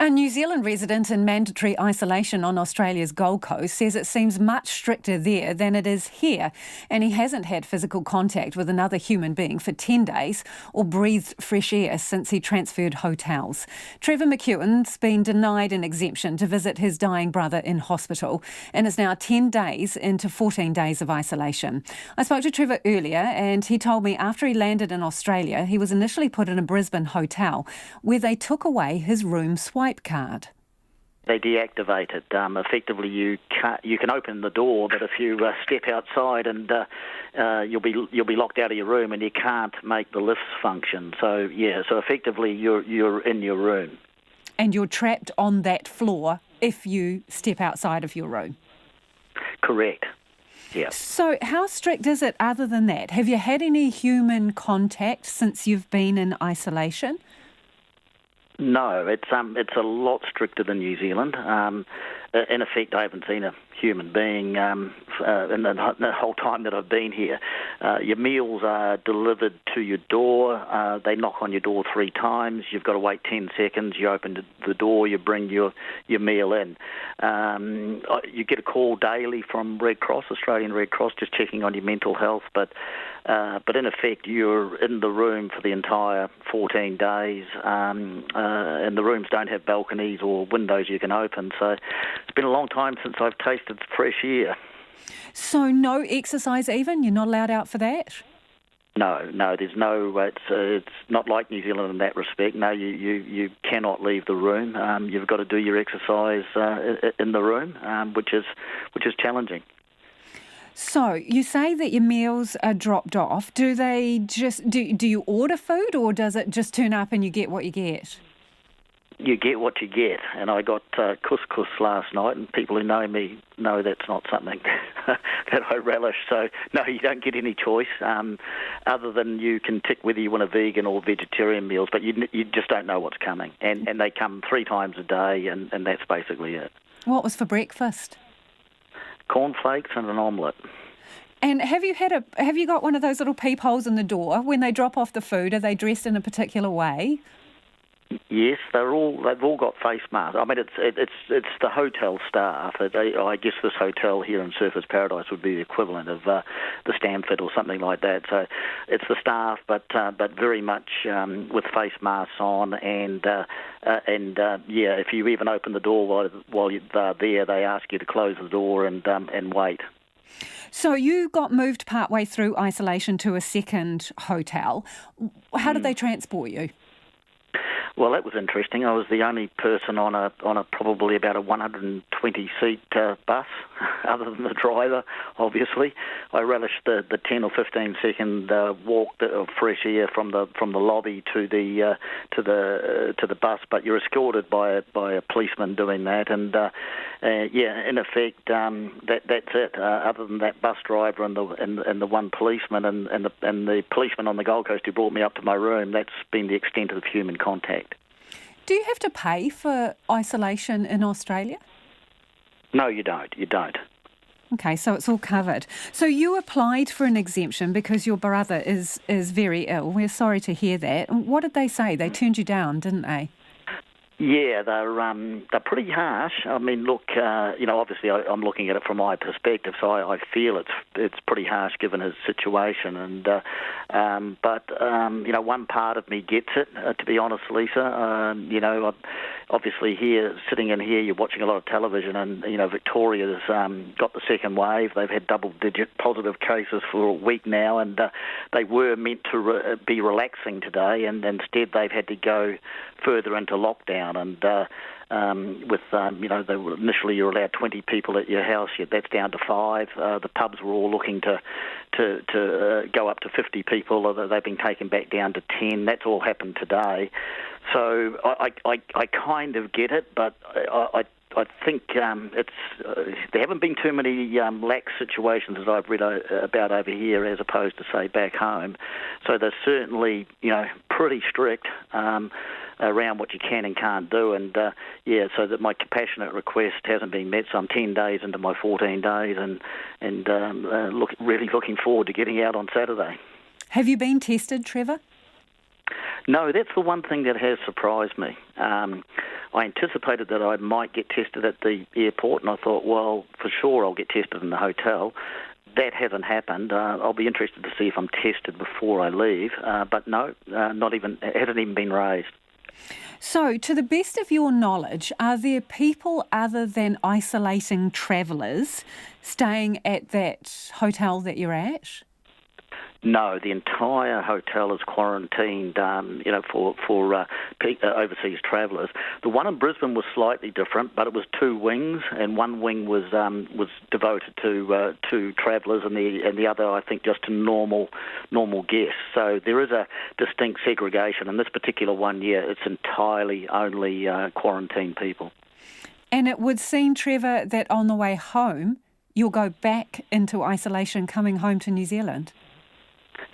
A New Zealand resident in mandatory isolation on Australia's Gold Coast says it seems much stricter there than it is here, and he hasn't had physical contact with another human being for 10 days or breathed fresh air since he transferred hotels. Trevor McKewen's been denied an exemption to visit his dying brother in hospital and is now 10 days into 14 days of isolation. I spoke to Trevor earlier and he told me after he landed in Australia, he was initially put in a Brisbane hotel where they took away his room swipecard. They deactivate it. Effectively, you can open the door, but if you step outside, and you'll be locked out of your room, and you can't make the lifts function. So effectively, you're in your room, and you're trapped on that floor if you step outside of your room. Correct. Yeah. So how strict is it other than that? Have you had any human contact since you've been in isolation? No, it's a lot stricter than New Zealand. In effect, I haven't seen a human being in the whole time that I've been here. Your meals are delivered to your door. They knock on your door 3 times. You've got to wait 10 seconds. You open the door. You bring your meal in. You get a call daily from Red Cross, Australian Red Cross, just checking on your mental health. But in effect, you're in the room for the entire 14 days, and the rooms don't have balconies or windows you can open. So it's been a long time since I've tasted fresh air. So no exercise even? You're not allowed out for that? No, there's no. It's not like New Zealand in that respect. No, you cannot leave the room. You've got to do your exercise in the room, which is challenging. So you say that your meals are dropped off. Do they just do you order food, or does it just turn up and you get what you get? You get what you get, and I got couscous last night, and people who know me know that's not something that I relish. So, no, you don't get any choice, other than you can tick whether you want a vegan or vegetarian meals, but you just don't know what's coming. And they come 3 times a day, and that's basically it. What was for breakfast? Cornflakes and an omelette. And have you got one of those little peepholes in the door when they drop off the food? Are they dressed in a particular way? Yes, they've all got face masks. I mean, it's the hotel staff. I guess this hotel here in Surfers Paradise would be the equivalent of the Stanford or something like that. So it's the staff, but very much with face masks on, and if you even open the door while they're there, they ask you to close the door and wait. So you got moved partway through isolation to a second hotel. How did they transport you? Well, that was interesting. I was the only person on a probably about a 120-seat bus, other than the driver, obviously. I relished the 10 or 15-second walk of fresh air from the lobby to the bus, but you're escorted by a policeman doing that, and in effect, that's it. Other than that bus driver and the one policeman and the policeman on the Gold Coast who brought me up to my room, that's been the extent of human contact. Do you have to pay for isolation in Australia? No, you don't. You don't. Okay, so it's all covered. So you applied for an exemption because your brother is very ill. We're sorry to hear that. What did they say? They turned you down, didn't they? Yeah, they're pretty harsh. I mean, look, obviously I'm looking at it from my perspective, so I feel it's pretty harsh given his situation. And but one part of me gets it. To be honest, Lisa, obviously sitting in here, you're watching a lot of television, and Victoria's got the second wave. They've had double-digit positive cases for a week now, and they were meant to be relaxing today, and instead they've had to go further into lockdown. And initially you're allowed 20 people at your house, yet that's down to 5. The pubs were all looking to go up to 50 people. They've been taken back down to 10. That's all happened today. So I kind of get it, but I think there haven't been too many lax situations that I've read about over here as opposed to, say, back home. So they're certainly, pretty strict around what you can and can't do. And, so that my compassionate request hasn't been met. So I'm 10 days into my 14 days and really looking forward to getting out on Saturday. Have you been tested, Trevor? No, that's the one thing that has surprised me. I anticipated that I might get tested at the airport, and I thought, well, for sure I'll get tested in the hotel. That hasn't happened. I'll be interested to see if I'm tested before I leave. But no, it hasn't even been raised. So, to the best of your knowledge, are there people other than isolating travellers staying at that hotel that you're at? No, the entire hotel is quarantined, for overseas travellers. The one in Brisbane was slightly different, but it was two wings, and one wing was devoted to travellers, and the other, I think, just to normal guests. So there is a distinct segregation. In this particular one, it's entirely only quarantined people. And it would seem, Trevor, that on the way home, you'll go back into isolation coming home to New Zealand.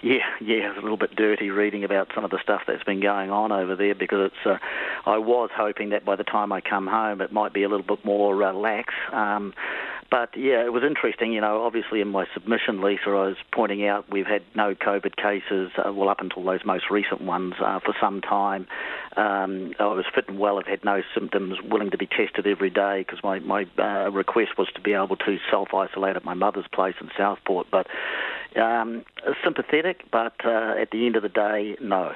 Yeah, it's a little bit dirty reading about some of the stuff that's been going on over there, because I was hoping that by the time I come home it might be a little bit more lax. But yeah, it was interesting. Obviously in my submission, Lisa, I was pointing out we've had no COVID cases, up until those most recent ones, for some time. I was fit and well, I've had no symptoms, willing to be tested every day, because my request was to be able to self-isolate at my mother's place in Southport. But sympathetic, but at the end of the day, no.